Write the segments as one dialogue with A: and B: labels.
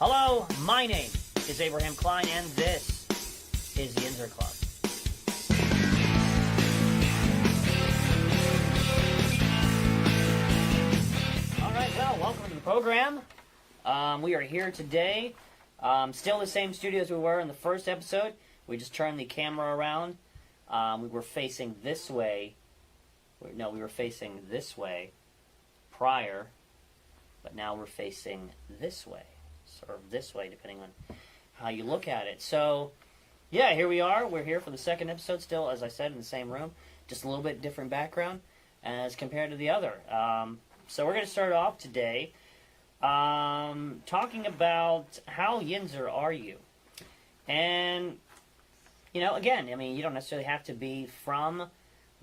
A: Hello, my name is Abraham Klein, and this is the Yinzer Club. All right, well, welcome to the program. We are here today, still the same studio as we were in the first episode. We just turned the camera around. We were facing this way. No, we were facing this way prior, but now we're facing this way. Or this way, depending on how you look at it. So, yeah, here we are. We're here for the second episode still, as I said, in the same room. Just a little bit different background as compared to the other. So we're going to start off today talking about how Yinzer are you? And, you know, again, I mean, you don't necessarily have to be from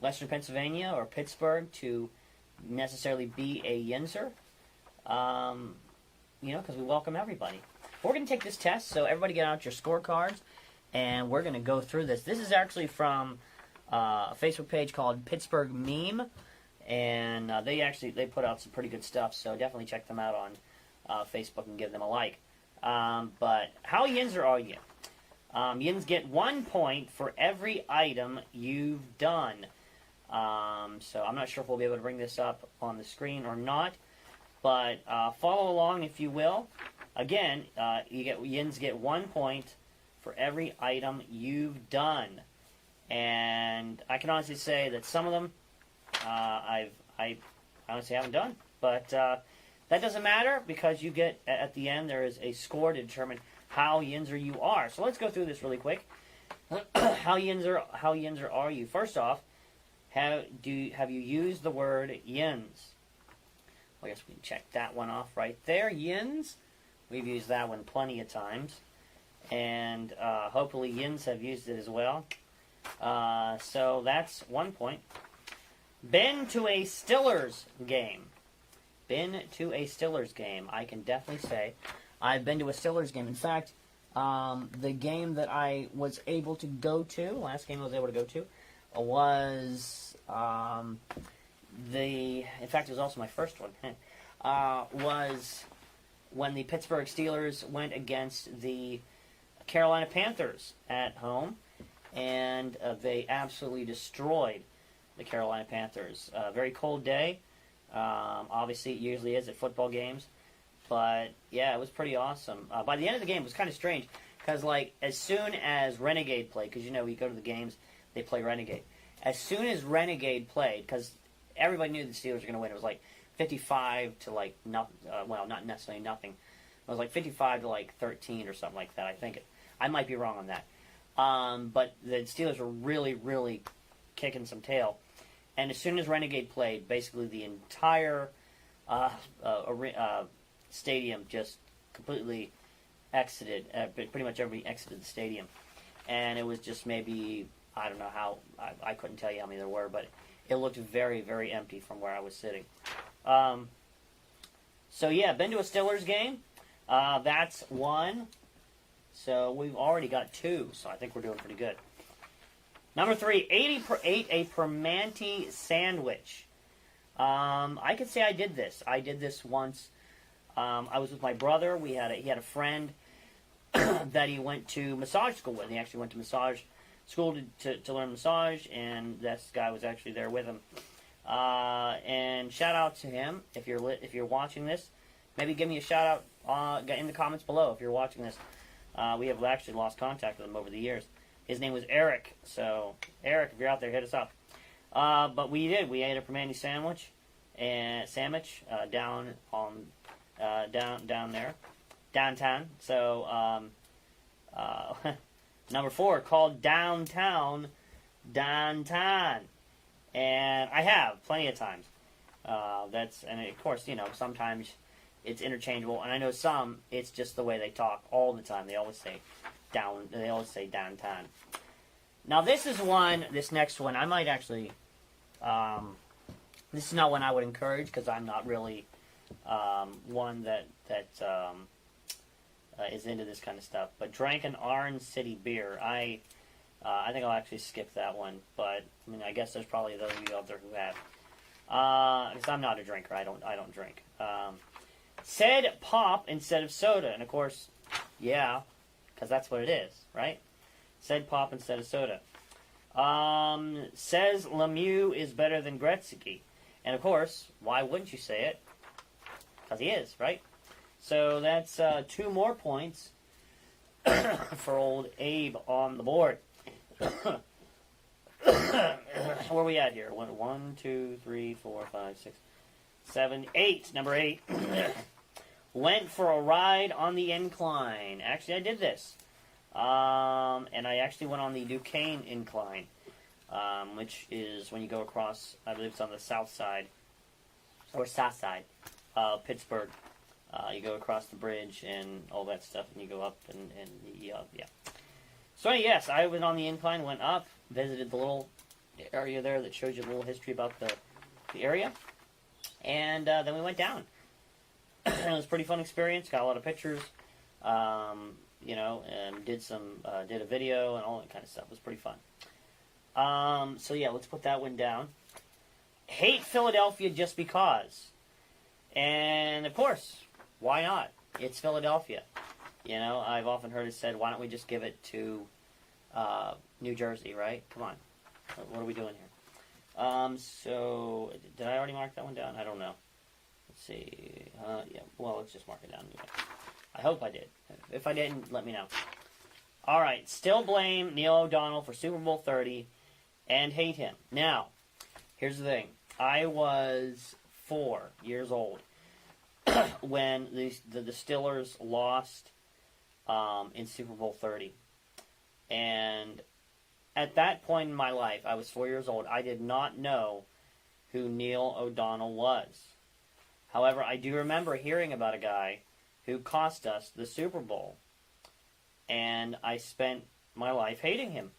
A: Western Pennsylvania or Pittsburgh to necessarily be a Yinzer. You know, because we welcome everybody. We're going to take this test, so everybody get out your scorecards, and we're going to go through this. This is actually from a Facebook page called Pittsburgh Meme, and they put out some pretty good stuff, so definitely check them out on Facebook and give them a like. But how Yinzer are you? Yins get 1 point for every item you've done. So I'm not sure if we'll be able to bring this up on the screen or not. But follow along if you will. Again, Yins get 1 point for every item you've done, and I can honestly say that some of them I honestly haven't done. But that doesn't matter because you get at the end there is a score to determine how Yinzer you are. So let's go through this really quick. How Yinzer are you? First off, have you used the word Yins? I guess we can check that one off right there. Yins. We've used that one plenty of times. And hopefully Yins have used it as well. So that's 1 point. Been to a Stillers game. Been to a Stillers game. I can definitely say I've been to a Stillers game. In fact, the game that I was able to go to, last game I was able to go to, was... in fact, it was also my first one, was when the Pittsburgh Steelers went against the Carolina Panthers at home, and they absolutely destroyed the Carolina Panthers. Very cold day. Obviously, it usually is at football games, but yeah, it was pretty awesome. By the end of the game, it was kind of strange, because like, as soon as Renegade played, because you know, you go to the games, they play Renegade. As soon as Renegade played, because everybody knew the Steelers were going to win. It was like 55 to like nothing. Well, not necessarily nothing. It was like 55 to like 13 or something like that. I might be wrong on that. But the Steelers were really, really kicking some tail. And as soon as Renegade played, basically the entire stadium just completely exited. Pretty much everybody exited the stadium. And it was just maybe, I don't know how, I couldn't tell you how many there were, but it looked very, very empty from where I was sitting. So yeah, been to a Steelers game. That's 1. So we've already got 2. So I think we're doing pretty good. Number 3, ate a Permanente sandwich. I could say I did this. I did this once. I was with my brother. He had a friend that he went to massage school with. He actually went to massage school to learn massage, and this guy was actually there with him. And shout out to him if you're watching this. Maybe give me a shout out in the comments below if you're watching this. We have actually lost contact with him over the years. His name was Eric. So Eric, if you're out there, hit us up. But we did. We ate a Permanente sandwich down there, downtown. So. Number 4, called Downtown. And I have plenty of times. And of course, you know, sometimes it's interchangeable, and I know some it's just the way they talk all the time. They always say downtown. Now this next one, I might actually. This is not one I would encourage because I'm not really one that is into this kind of stuff. But drank an Orange City beer. I think I'll actually skip that one. But I mean, I guess there's probably those of you out there who have. Because I'm not a drinker. I don't drink. Said pop instead of soda. And of course, yeah, because that's what it is, right? Said pop instead of soda. Says Lemieux is better than Gretzky. And of course, why wouldn't you say it? Because he is, right? So that's 2 more points for old Abe on the board. Where are we at here? 1, 2, 3, 4, 5, 6, 7, 8. Number 8. Went for a ride on the incline. Actually, I did this. And I actually went on the Duquesne incline, which is when you go across, I believe it's on the south side, or south side of Pittsburgh. You go across the bridge and all that stuff, and you go up, and yeah. So yes, I went on the incline, went up, visited the little area there that shows you a little history about the area, and then we went down. It was a pretty fun experience. Got a lot of pictures, and did a video and all that kind of stuff. It was pretty fun. So yeah, let's put that one down. Hate Philadelphia just because, and of course, why not? It's Philadelphia. I've often heard it said, why don't we just give it to New Jersey, right? Come on. What are we doing here? So, did I already mark that one down? I don't know. Let's see. Yeah, well, let's just mark it down anyway. I hope I did. If I didn't, let me know. All right. Still blame Neil O'Donnell for Super Bowl 30 and hate him. Now, here's the thing. I was 4 years old when the Distillers lost in Super Bowl 30. And at that point in my life, I was 4 years old. I did not know who Neil O'Donnell was. However, I do remember hearing about a guy who cost us the Super Bowl. And I spent my life hating him,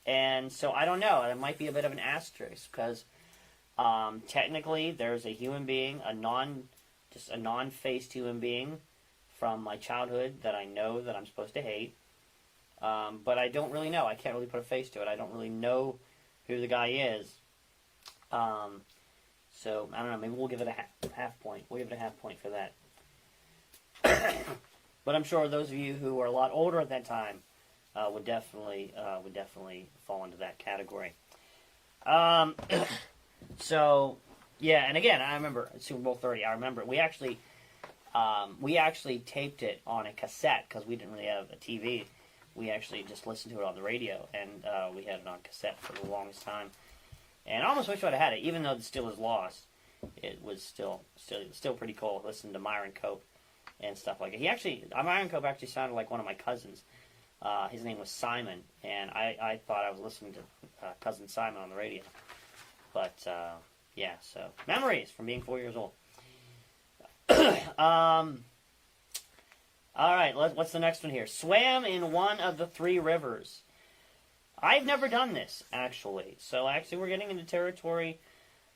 A: And so I don't know. It might be a bit of an asterisk because technically there's a human being, a non-faced human being from my childhood that I know that I'm supposed to hate. But I don't really know. I can't really put a face to it. I don't really know who the guy is. So, I don't know. Maybe we'll give it a half point. We'll give it a half point for that. But I'm sure those of you who were a lot older at that time would definitely fall into that category. So, yeah, and again, I remember Super Bowl 30. I remember we actually taped it on a cassette because we didn't really have a TV. We actually just listened to it on the radio, and we had it on cassette for the longest time. And I almost wish I'd have had it, even though the Steelers lost. It was still pretty cool. Listen to Myron Cope and stuff like that. Myron Cope actually sounded like one of my cousins. His name was Simon, and I thought I was listening to Cousin Simon on the radio. But yeah, so memories from being 4 years old. All right, what's the next one here? Swam in one of the 3 rivers. I've never done this, actually. So, we're getting into territory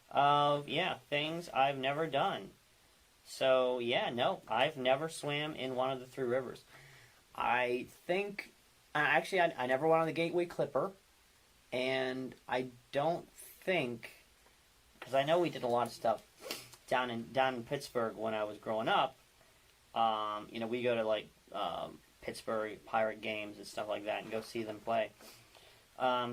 A: of, things I've never done. So, no, I've never swam in one of the 3 rivers. I think, I never went on the Gateway Clipper. And I don't think, because I know we did a lot of stuff down in Pittsburgh when I was growing up. We go to Pittsburgh Pirate games and stuff like that and go see them play.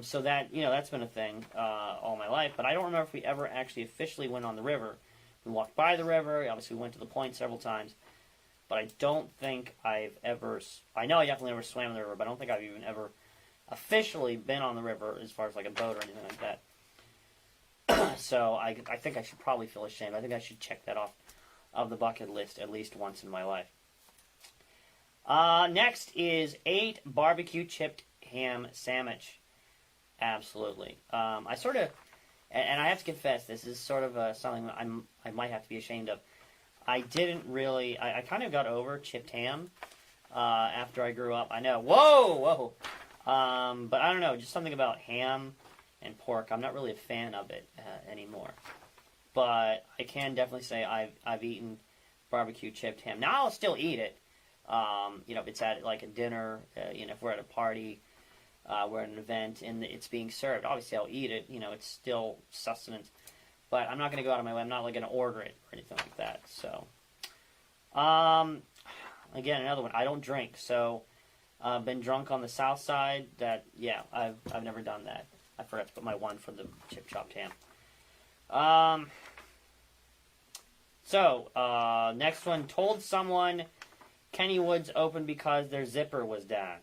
A: So that, that's been a thing all my life. But I don't remember if we ever actually officially went on the river. We walked by the river. Obviously, we went to the point several times. But I don't think I've ever... I know I definitely never swam in the river, but I don't think I've even ever officially been on the river as far as like a boat or anything like that. So I think I should probably feel ashamed. I think I should check that off of the bucket list at least once in my life. Next is 8 barbecue chipped ham sandwich. Absolutely. I sort of, and I have to confess, this is sort of something that I might have to be ashamed of. I didn't really, I kind of got over chipped ham after I grew up. I know, whoa! But I don't know, just something about ham and pork. I'm not really a fan of it anymore. But I can definitely say I've eaten barbecue chipped ham. Now I'll still eat it. If it's at like a dinner, if we're at a party, we're at an event and it's being served. Obviously I'll eat it. It's still sustenance. But I'm not going to go out of my way. I'm not going to order it or anything like that. So, Again, another one. I don't drink, so been drunk on the south side. I've never done that. I forgot to put my one for the chip chopped ham. Next one. Told someone Kennywood's open because their zipper was down.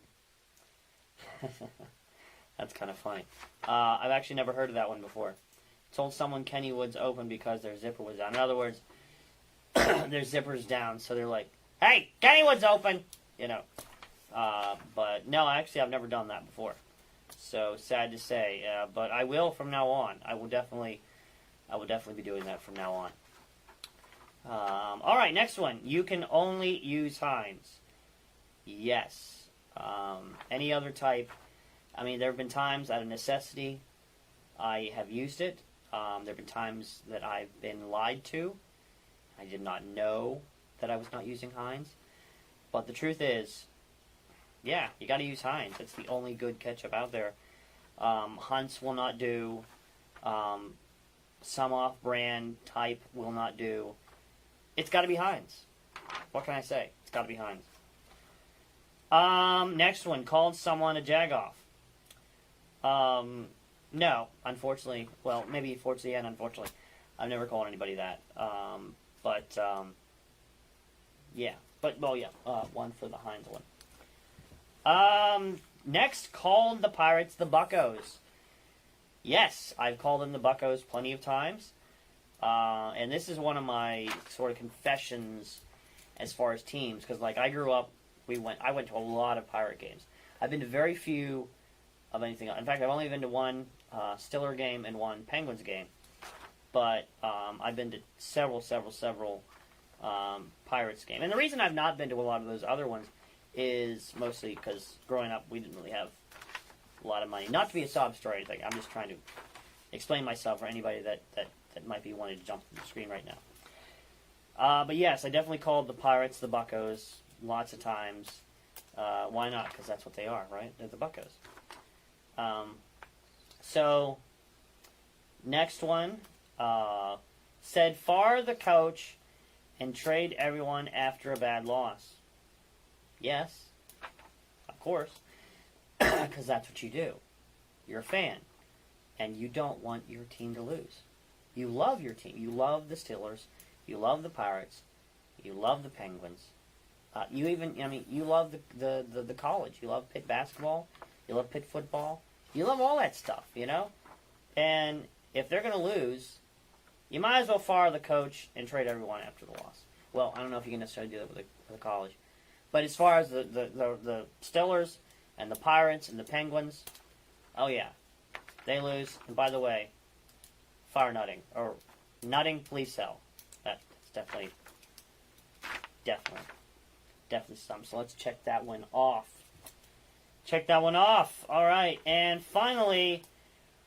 A: That's kind of funny. I've actually never heard of that one before. Told someone Kennywood's open because their zipper was down. In other words, their zipper's down, so they're like, "Hey, Kennywood's open," you know. But no, actually, I've never done that before. So sad to say, but I will from now on. I will definitely be doing that from now on. All right, next one. You can only use Heinz. Yes. Any other type. I mean, there have been times out of necessity I have used it. There have been times that I've been lied to. I did not know that I was not using Heinz. But the truth is, yeah, you got to use Heinz. It's the only good ketchup out there. Hunt's will not do. Some off-brand type will not do. It's got to be Heinz. What can I say? It's got to be Heinz. Next one. Called someone a jagoff. No, unfortunately. Well, maybe fortunately and unfortunately. I've never called anybody that. Yeah. One for the Heinz one. Next, called the Pirates the Buccos. Yes, I've called them the Buccos plenty of times. And this is one of my sort of confessions as far as teams. Because, like, I grew up, I went to a lot of Pirate games. I've been to very few of anything else. In fact, I've only been to one Stiller game and one Penguins game. But I've been to several Pirates game. And the reason I've not been to a lot of those other ones is mostly because growing up we didn't really have a lot of money. Not to be a sob story, I'm just trying to explain myself for anybody that might be wanting to jump to the screen right now. But yes, I definitely called the Pirates the Buccos lots of times. Why not? Because that's what they are, right? They're the Buccos. So, next one. Said fire the coach and trade everyone after a bad loss. Yes, of course, because that's what you do. You're a fan, and you don't want your team to lose. You love your team. You love the Steelers. You love the Pirates. You love the Penguins. You love the college. You love Pitt basketball. You love Pitt football. You love all that stuff, you know? And if they're going to lose, you might as well fire the coach and trade everyone after the loss. Well, I don't know if you can necessarily do that with the college. But as far as the Steelers and the Pirates and the Penguins, oh yeah, they lose. And by the way, fire nutting. Or nutting, please sell. That's definitely something. So let's check that one off. All right. And finally,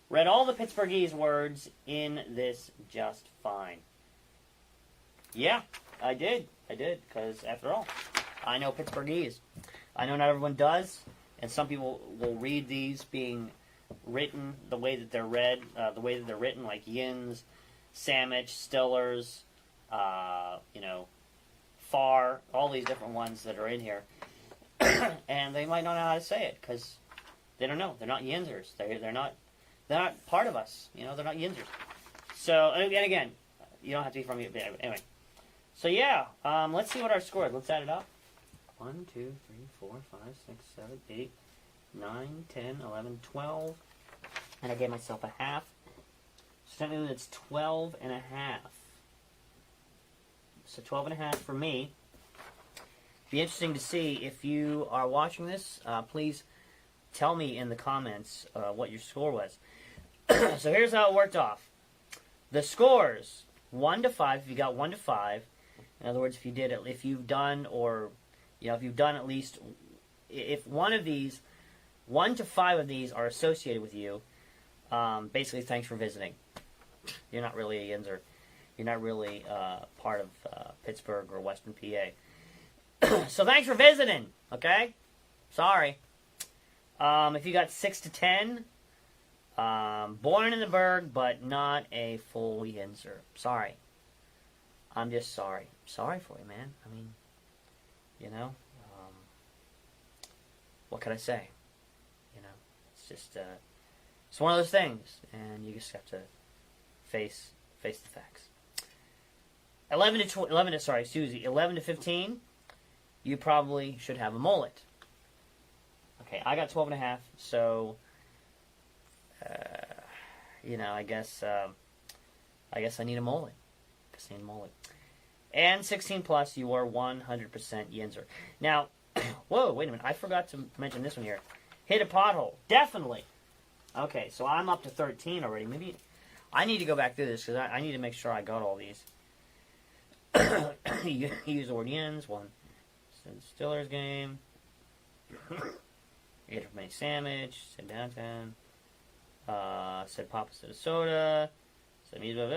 A: read all the Pittsburghese words in this just fine. Yeah, I did. Because after all, I know Pittsburghese. I know not everyone does. And some people will read these being written the way that they're read, like Yinz, Sandwich, Stillers, Far, all these different ones that are in here. And they might not know how to say it because they don't know. They're not Yinzers. They're not part of us. They're not Yinzers. So, and again, you don't have to be from here. Anyway. So, yeah, let's see what our score is. Let's add it up. 1, 2, 3, 4, 5, 6, 7, 8, 9, 10, 11, 12. And I gave myself a half. So technically it's 12 and a half. So 12 and a half for me. Be interesting to see if you are watching this. Please tell me in the comments what your score was. So here's how it worked off. The scores 1 to 5. If you got 1 to 5, in other words, if you've done at least, if one of these, 1 to 5 of these are associated with you, basically thanks for visiting. You're not really a Yinzer. You're not really part of Pittsburgh or Western PA. So thanks for visiting, okay? Sorry. If you got 6 to 10, born in the Burgh, but not a full Yinzer. Sorry. I'm just sorry. sorry for you, man. I mean, what can I say? It's just it's one of those things, and you just have to face the facts. 11 to 15, you probably should have a mullet. Okay, I got 12 and a half, so I guess I need a mullet. And 16 plus, you are 100% Yinzer. Now, whoa, wait a minute, I forgot to mention this one here. Hit a pothole, definitely. Okay, so I'm up to 13 already. Maybe I need to go back through this because I need to make sure I got all these. You use the word yins, one. Stiller's game. Ate a many sandwich. Said downtown. Said Papa said a soda. Said music.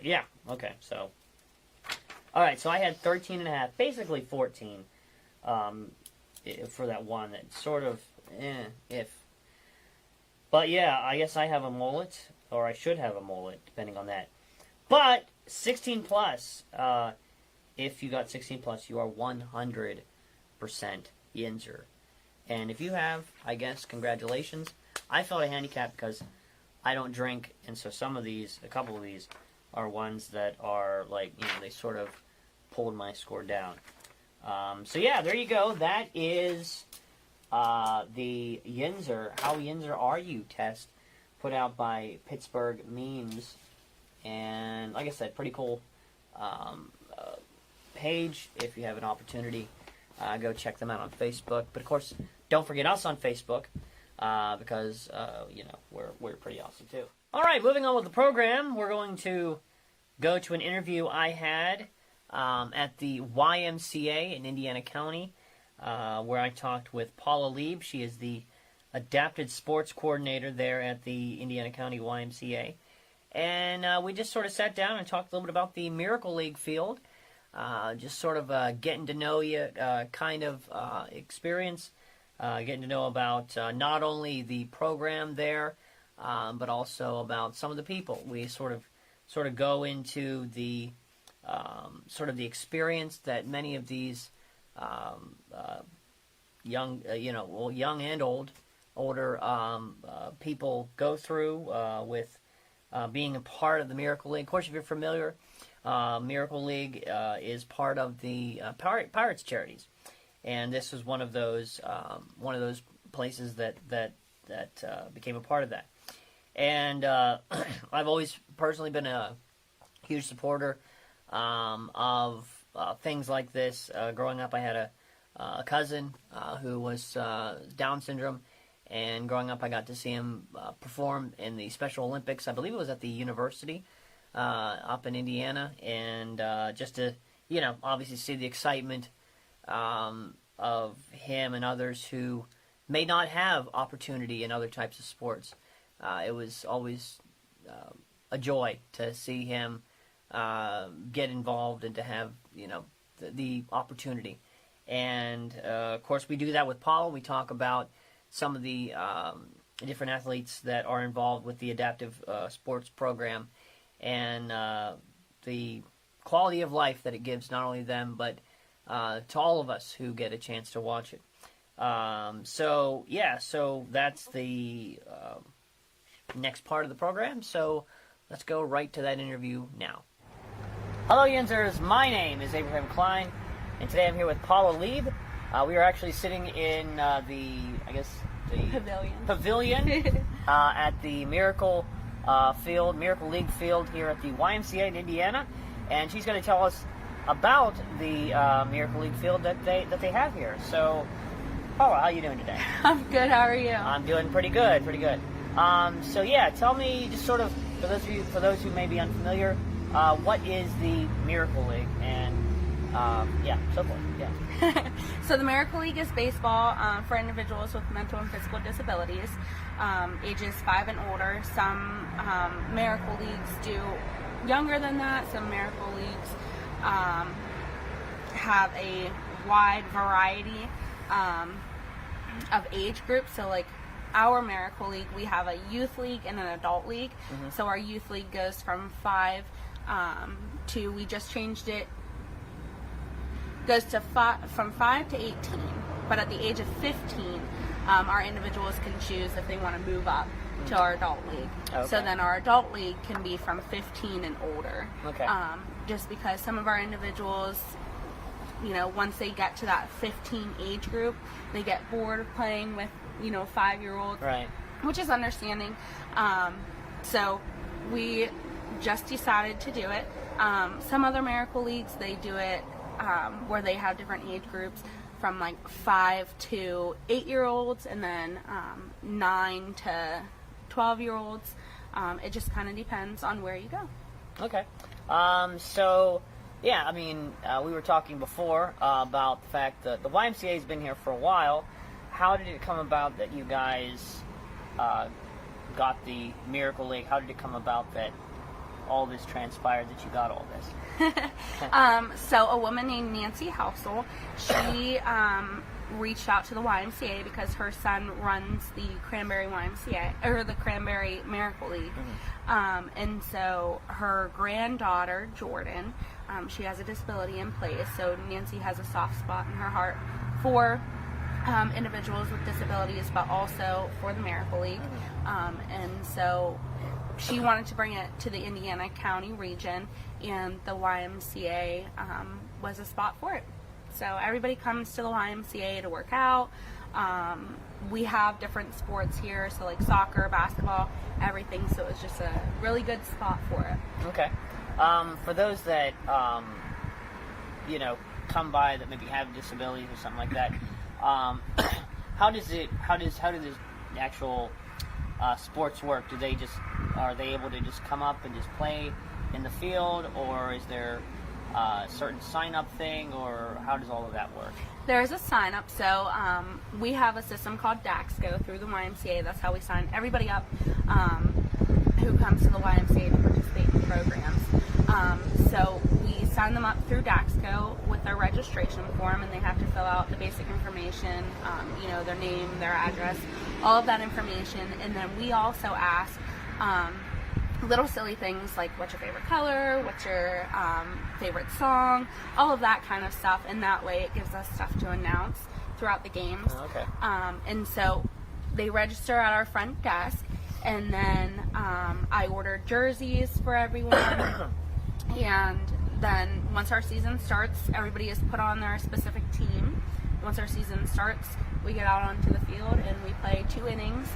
A: Yeah, okay, so. Alright, so I had 13 and a half, basically 14 for that one. That sort of, if. But yeah, I guess I have a mullet, or I should have a mullet, depending on that. But 16 plus, if you got 16 plus, you are 100% Yinzer. And if you have, I guess, congratulations. I felt a handicap because I don't drink, and so a couple of these, are ones that are like, they sort of pulled my score down. So yeah, there you go. That is the Yinzer, How Yinzer Are You test, put out by Pittsburgh Memes. And like I said, pretty cool page. If you have an opportunity, go check them out on Facebook. But of course, don't forget us on Facebook because we're pretty awesome too. All right, moving on with the program, we're going to go to an interview I had at the YMCA in Indiana County, where I talked with Paula Lieb. She is the adapted sports coordinator there at the Indiana County YMCA. And we just sort of sat down and talked a little bit about the Miracle League field, just sort of getting to know you kind of experience, getting to know about not only the program there, but also about some of the people. We sort of go into the sort of the experience that many of these young and older people go through with being a part of the Miracle League. Of course, if you're familiar, Miracle League is part of the Pirates charities, and this was one of those places that became a part of that. And I've always personally been a huge supporter of things like this. Growing up, I had a cousin who was Down syndrome, and growing up, I got to see him perform in the Special Olympics. I believe it was at the university up in Indiana, and just to obviously see the excitement of him and others who may not have opportunity in other types of sports. It was always a joy to see him get involved and to have the opportunity. And of course, we do that with Paul. We talk about some of the different athletes that are involved with the adaptive sports program and the quality of life that it gives not only them but to all of us who get a chance to watch it. So that's the next part of the program. So let's go right to that interview now. Hello, Yinzers. My name is Abraham Klein, and today I'm here with Paula Lieb. We are actually sitting in the pavilion at the Miracle League field here at the YMCA in Indiana, and she's going to tell us about the Miracle League field that they have here. So, Paula, how are you doing today?
B: I'm good. How are you?
A: I'm doing pretty good. So yeah, tell me just sort of for those who may be unfamiliar, what is the Miracle League and so forth. Yeah.
B: So the Miracle League is baseball for individuals with mental and physical disabilities, ages 5 and older. Some Miracle Leagues do younger than that. Some Miracle Leagues have a wide variety of age groups. So like our Miracle League, we have a youth league and an adult league. So our youth league goes from 5 to, we just changed it, goes to from 5 to 18. But at the age of 15, our individuals can choose if they want to move up to our adult league.
A: Okay.
B: So then our adult league can be from 15 and older.
A: Okay.
B: Just because some of our individuals, once they get to that 15 age group, they get bored of playing with, 5-year-olds.
A: Right.
B: Which is understanding. So we just decided to do it. Some other Miracle Leagues, they do it where they have different age groups from like 5 to 8-year-olds, and then 9 to 12-year-olds. It just kind of depends on where you go.
A: Okay. So, yeah, I mean, we were talking before about the fact that the YMCA has been here for a while. How did it come about that you guys got the Miracle League? How did it come about that all this transpired, that you got all this?
B: So a woman named Nancy Housel, she reached out to the YMCA because her son runs the Cranberry YMCA, or the Cranberry Miracle League. And so her granddaughter, Jordan, she has a disability in place, so Nancy has a soft spot in her heart for individuals with disabilities, but also for the Miracle League. And so she wanted to bring it to the Indiana County region, and the YMCA was a spot for it. So everybody comes to the YMCA to work out. We have different sports here, so like soccer, basketball, everything. So it's just a really good spot for it.
A: Okay. For those that come by that maybe have disabilities or something like that, how does the actual sports work? Are they able to just come up and just play in the field, or is there a certain sign-up thing, or how does all of that work?
B: There's a sign-up. So we have a system called DAXCO through the YMCA. That's how we sign everybody up who comes to the YMCA to participate in programs. So we sign them up through DAXCO with their registration form, and they have to fill out the basic information, their name, their address, all of that information. And then we also ask little silly things like, what's your favorite color, what's your favorite song, all of that kind of stuff. And that way it gives us stuff to announce throughout the games.
A: Okay.
B: And so they register at our front desk, and then I order jerseys for everyone. And then once our season starts, everybody is put on their specific team. Once our season starts, we get out onto the field and we play 2 innings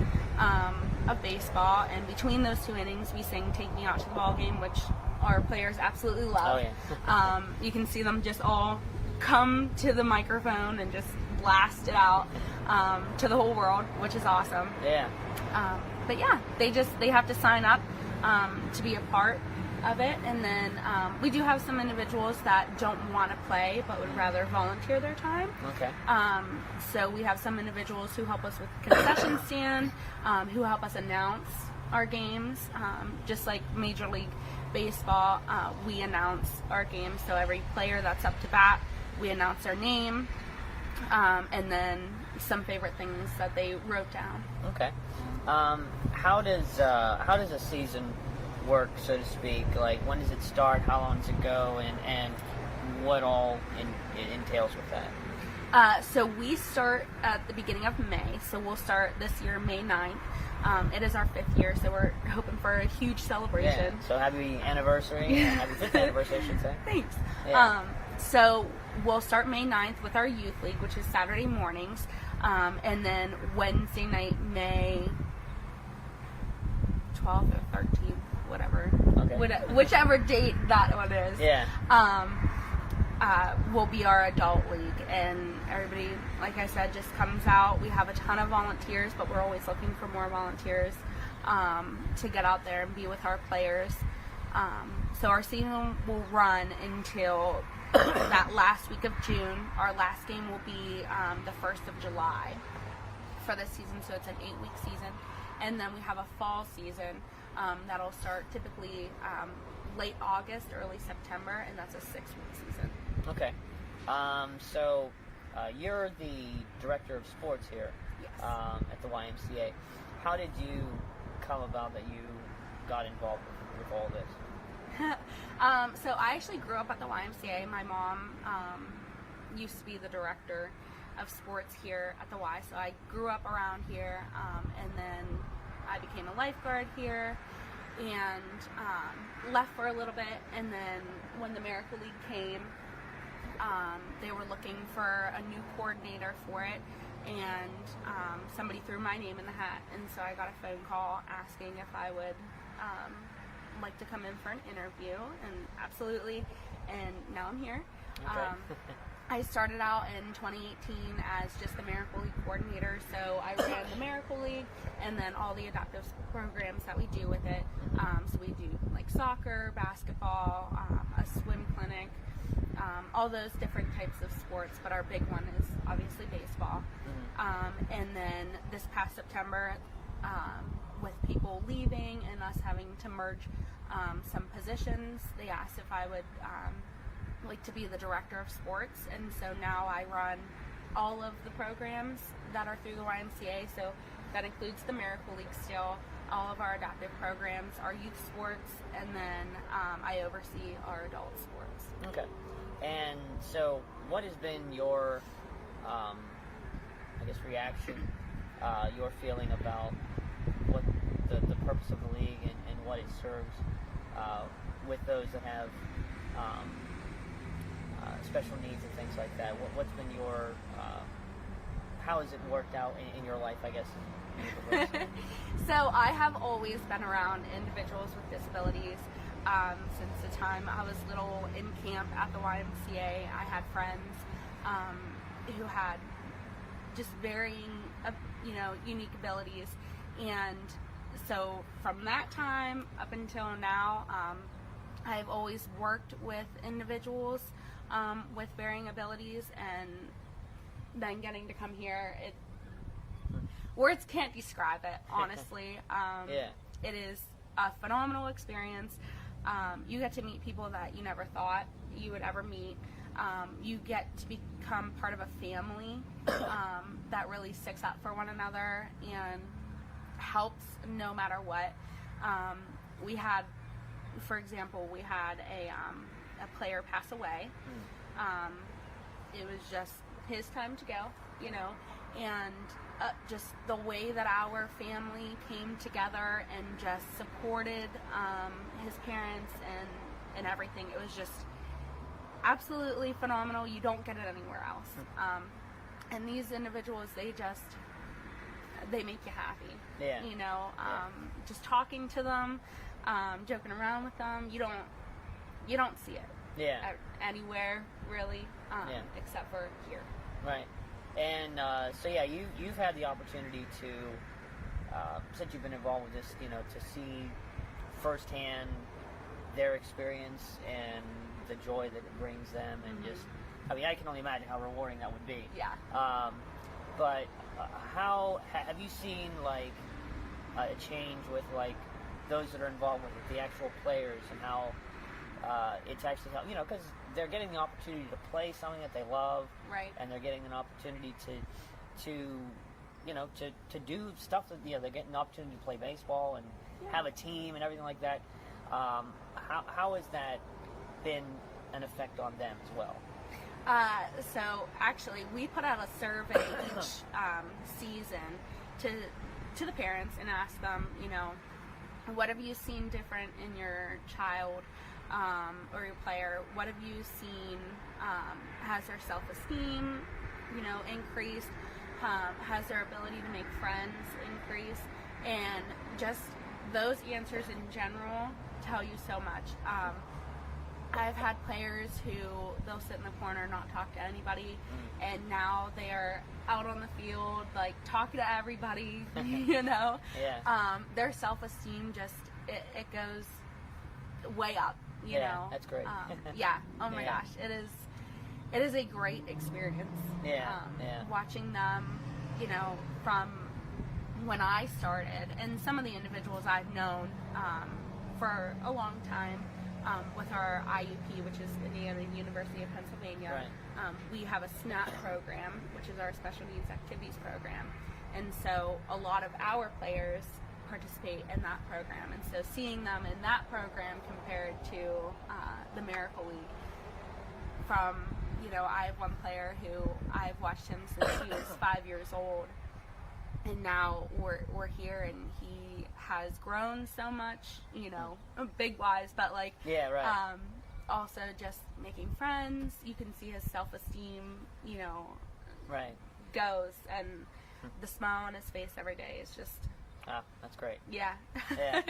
B: of baseball. And between those 2 innings, we sing "Take Me Out to the Ball Game," which our players absolutely love.
A: Oh, yeah.
B: You can see them just all come to the microphone and just blast it out to the whole world, which is awesome.
A: Yeah.
B: But yeah, they have to sign up to be a part of it. And then we do have some individuals that don't want to play but would rather volunteer their time.
A: Okay.
B: So we have some individuals who help us with concession stand, who help us announce our games. Just like Major League Baseball, we announce our games. So every player that's up to bat, we announce their name, and then some favorite things that they wrote down.
A: Okay. How does a season work, so to speak? Like, when does it start? How long does it go? And what all it entails with that?
B: So we start at the beginning of May. So we'll start this year, May 9th. It is our 5th year, so we're hoping for a huge celebration.
A: Yeah. So happy anniversary. Happy 5th anniversary, I should say.
B: Thanks.
A: Yeah.
B: So we'll start May 9th with our youth league, which is Saturday mornings. And then Wednesday night, May 12th or 13th, whatever.
A: Okay.
B: Whichever date that one is.
A: Yeah.
B: Will be our adult league, and everybody, like I said, just comes out. We have a ton of volunteers, but we're always looking for more volunteers to get out there and be with our players. So our season will run until that last week of June. Our last game will be the 1st of July for this season, so it's an 8-week season. And then we have a fall season that'll start typically late August, early September, and that's a 6-week season.
A: Okay. You're the director of sports here.
B: Yes.
A: At the YMCA. How did you come about that you got involved with all this?
B: So I actually grew up at the YMCA. My mom used to be the director of sports here at the Y, so I grew up around here, and then I became a lifeguard here and left for a little bit, and then when the Miracle League came, they were looking for a new coordinator for it, and somebody threw my name in the hat, and so I got a phone call asking if I would like to come in for an interview, and absolutely, and now I'm here.
A: Okay.
B: I started out in 2018 as just the Miracle League coordinator, so I ran the Miracle League and then all the adaptive programs that we do with it. So we do like soccer, basketball, a swim clinic, all those different types of sports, but our big one is obviously baseball. And then this past September, with people leaving and us having to merge some positions, they asked if I would like to be the director of sports, and so now I run all of the programs that are through the YMCA, so that includes the Miracle League still, all of our adaptive programs, our youth sports, and then I oversee our adult sports.
A: Okay. And so what has been your, reaction, your feeling about what the purpose of the league and what it serves with those that have special needs and things like that? What's been your, how has it worked out in your life, I guess?
B: So I have always been around individuals with disabilities since the time I was little in camp at the YMCA. I had friends who had just varying, unique abilities, and so from that time up until now, I've always worked with individuals with varying abilities, and then getting to come here, words can't describe it, honestly.
A: Yeah.
B: It is a phenomenal experience. You get to meet people that you never thought you would ever meet. You get to become part of a family that really sticks up for one another and helps no matter what. We had, for example, a player pass away. It was just his time to go, and just the way that our family came together and just supported his parents and everything. It was just absolutely phenomenal. You don't get it anywhere else. And these individuals, they make you happy.
A: Yeah.
B: Just talking to them, joking around with them, you don't see it anywhere really, except for here.
A: Right. And you've had the opportunity to, since you've been involved with this, to see firsthand their experience and the joy that it brings them, and just, I can only imagine how rewarding that would be.
B: Yeah.
A: But how have you seen a change with those that are involved with it, the actual players, and how it's actually helped, because they're getting the opportunity to play something that they love,
B: right? And
A: they're getting an opportunity to do stuff that, they're getting an opportunity to play baseball and have a team and everything like that. How has that been an effect on them as well?
B: So actually, we put out a survey each season to the parents and ask them, what have you seen different in your child or your player? What have you seen? Has their self-esteem, increased? Has their ability to make friends increased? And just those answers in general tell you so much. I've had players who they'll sit in the corner, not talk to anybody, and now they are out on the field, talking to everybody,
A: Yeah.
B: Their self-esteem just, it goes way up,
A: Yeah, that's great.
B: Yeah. Oh my gosh. It is a great experience.
A: Yeah.
B: Watching them, from when I started, and some of the individuals I've known for a long time, with our IUP, which is Indiana University of Pennsylvania, we have a SNAP program, which is our Special Needs Activities program. And so a lot of our players participate in that program. And so seeing them in that program compared to the Miracle League, from, I have one player who I've watched him since he was 5 years old. And now we're here, and he has grown so much, big wise, but also just making friends. You can see his self-esteem, goes, and the smile on his face every day is just.
A: Ah, that's great.
B: Yeah.
A: Yeah.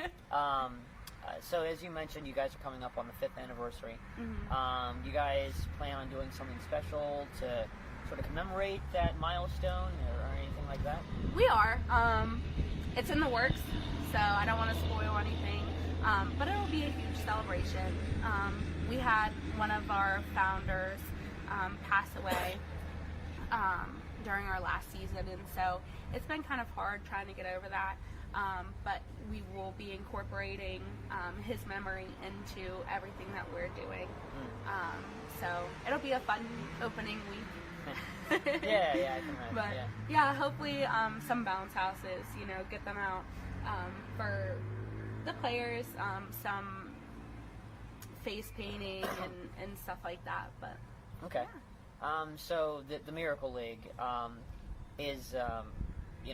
A: So as you mentioned, you guys are coming up on the 5th anniversary.
B: Mm-hmm.
A: You guys plan on doing something special to sort of commemorate that milestone or anything like that?
B: We are. It's in the works, so I don't want to spoil anything. But it'll be a huge celebration. We had one of our founders pass away during our last season, and so it's been kind of hard trying to get over that. But we will be incorporating his memory into everything that we're doing. So it'll be a fun opening week.
A: yeah, I can imagine.
B: But yeah, hopefully some bounce houses, get them out for the players, some face painting and stuff like that. But
A: okay,
B: yeah.
A: So the Miracle League is,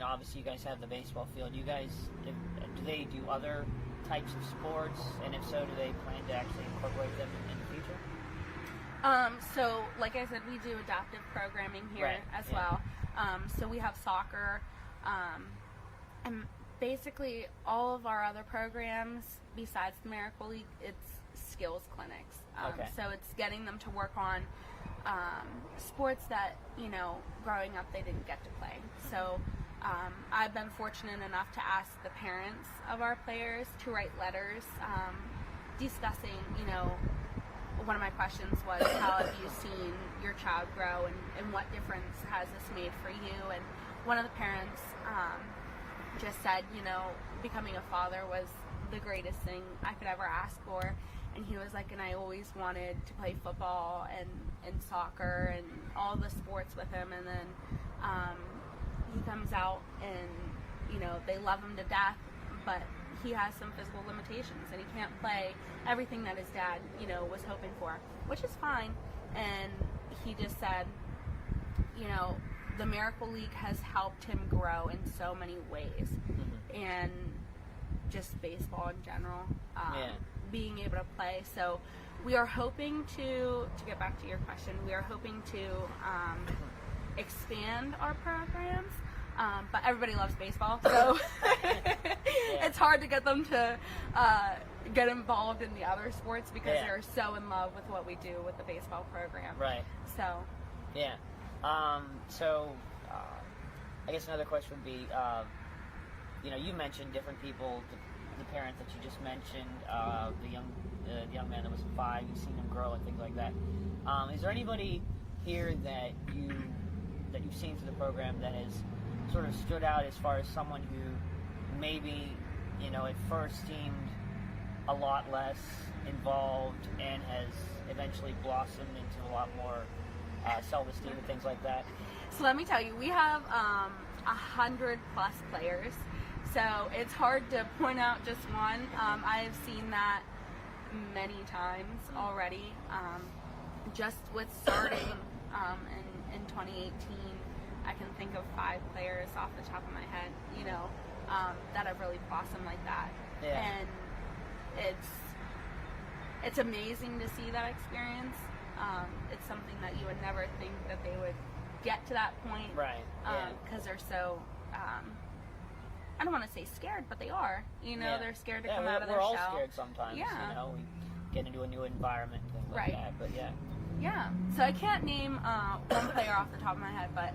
A: obviously you guys have the baseball field. You guys, do they do other types of sports? And if so, do they plan to actually incorporate them in the future?
B: So, like I said, we do adaptive programming here as well. So we have soccer, and basically all of our other programs, besides the Miracle League, it's skills clinics. So it's getting them to work on sports that, growing up they didn't get to play. So I've been fortunate enough to ask the parents of our players to write letters discussing, one of my questions was, how have you seen your child grow, and what difference has this made for you? And one of the parents just said, becoming a father was the greatest thing I could ever ask for. And he was like, and I always wanted to play football and soccer and all the sports with him. And then he comes out and, they love him to death, but he has some physical limitations and he can't play everything that his dad, was hoping for, which is fine. And he just said, the Miracle League has helped him grow in so many ways. And just baseball in general, being able to play. So we are hoping to get back to your question, we are hoping to expand our programs. But everybody loves baseball, so it's hard to get them to get involved in the other sports because they're so in love with what we do with the baseball program.
A: Right.
B: So.
A: Yeah. I guess another question would be, you mentioned different people, the parents that you just mentioned, the young man that was 5, you've seen him grow and things like that. Is there anybody here that you've seen through the program that has sort of stood out as far as someone who maybe, at first seemed a lot less involved and has eventually blossomed into a lot more self-esteem and things like that?
B: So let me tell you, we have 100+ players, so it's hard to point out just one. I have seen that many times already. Just with starting in 2018, I can think of 5 players off the top of my head, that have really blossomed like that. And it's amazing to see that experience. It's something that you would never think that they would get to that point.
A: Right.
B: Because they're so, I don't want to say scared, but they are. They're scared to come out of their shell.
A: We're all scared sometimes. We get into a new environment and things like that. But
B: yeah. So I can't name one player off the top of my head, but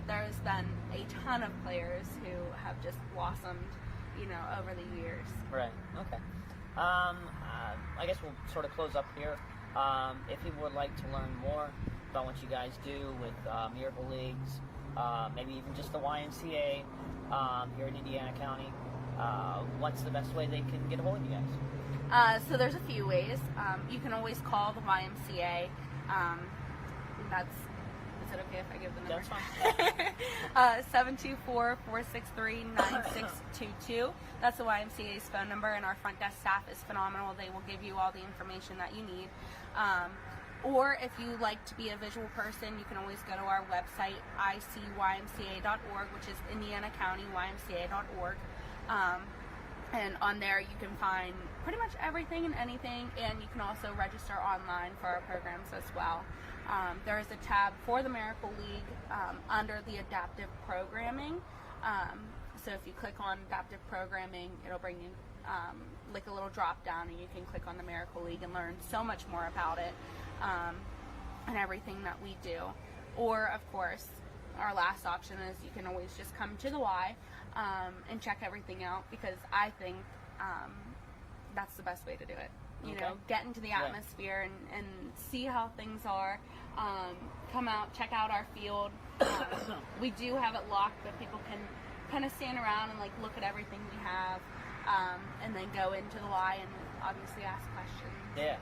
B: there's been a ton of players who have just blossomed, over the years.
A: Right. Okay. I guess we'll sort of close up here. If people would like to learn more about what you guys do with Miracle Leagues, maybe even just the YMCA here in Indiana County, what's the best way they can get a hold of you guys?
B: So there's a few ways. You can always call the YMCA. Is it okay if I give the number?
A: That's fine.
B: 724-463-9622. That's the YMCA's phone number, and our front desk staff is phenomenal. They will give you all the information that you need. Or if you like to be a visual person, you can always go to our website, icymca.org, which is indianacountyymca.org. And on there you can find pretty much everything and anything, and you can also register online for our programs as well. There is a tab for the Miracle League under the adaptive programming. So if you click on adaptive programming, it'll bring you like a little drop down, and you can click on the Miracle League and learn so much more about it and everything that we do. Or, of course, our last option is you can always just come to the Y and check everything out, because I think that's the best way to do it. You know, get into the atmosphere and see how things are. Come out, check out our field. We do have it locked, but people can kind of stand around and like look at everything we have, and then go into the Y and obviously ask questions.
A: Yeah.
B: So.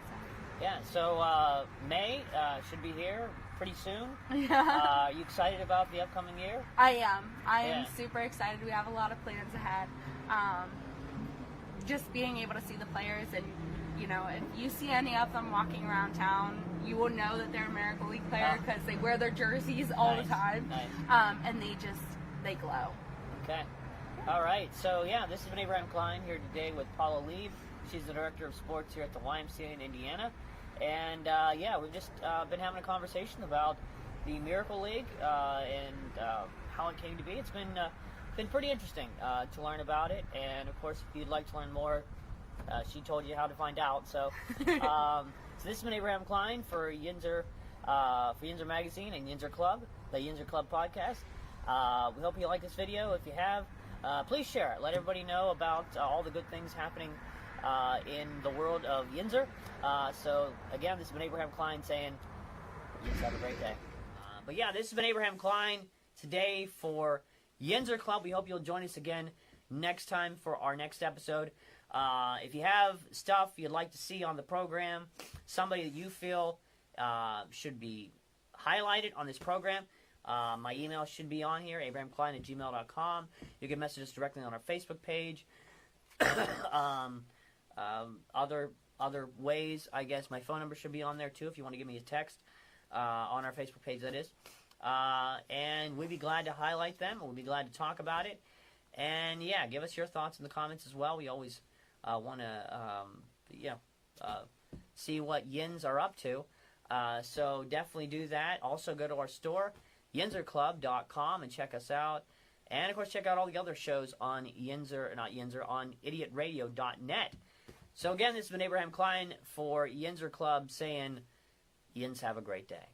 A: Yeah, so May should be here pretty soon.
B: Yeah.
A: Are you excited about the upcoming year?
B: I am. I am super excited. We have a lot of plans ahead. Just being able to see the players, and you know, if you see any of them walking around town, you will know that they're a Miracle League player because they wear their jerseys all the time.
A: Nice.
B: And they glow.
A: Okay. All right. So, yeah, this has been Abraham Klein here today with Paula Lieb. She's the Director of Sports here at the YMCA in Indiana. And, yeah, we've just been having a conversation about the Miracle League and how it came to be. It's been pretty interesting to learn about it. And, of course, if you'd like to learn more, she told you how to find out. So, so this has been Abraham Klein for Yinzer Magazine and Yinzer Club, the Yinzer Club podcast. We hope you like this video. If you have, please share it. Let everybody know about all the good things happening in the world of Yinzer. So, again, this has been Abraham Klein saying, you just have a great day. But, yeah, this has been Abraham Klein today for Yinzer Club. We hope you'll join us again next time for our next episode. If you have stuff you'd like to see on the program, somebody that you feel should be highlighted on this program, my email should be on here, abrahamklein@gmail.com. You can message us directly on our Facebook page. Other ways, I guess my phone number should be on there too if you want to give me a text on our Facebook page, that is. And we'd be glad to highlight them. We'd be glad to talk about it. And, yeah, give us your thoughts in the comments as well. We always want to, see what Yins are up to. So definitely do that. Also go to our store, yinzerclub.com, and check us out. And, of course, check out all the other shows on on idiotradio.net. So, again, this has been Abraham Klein for Yinzer Club saying, Yins have a great day.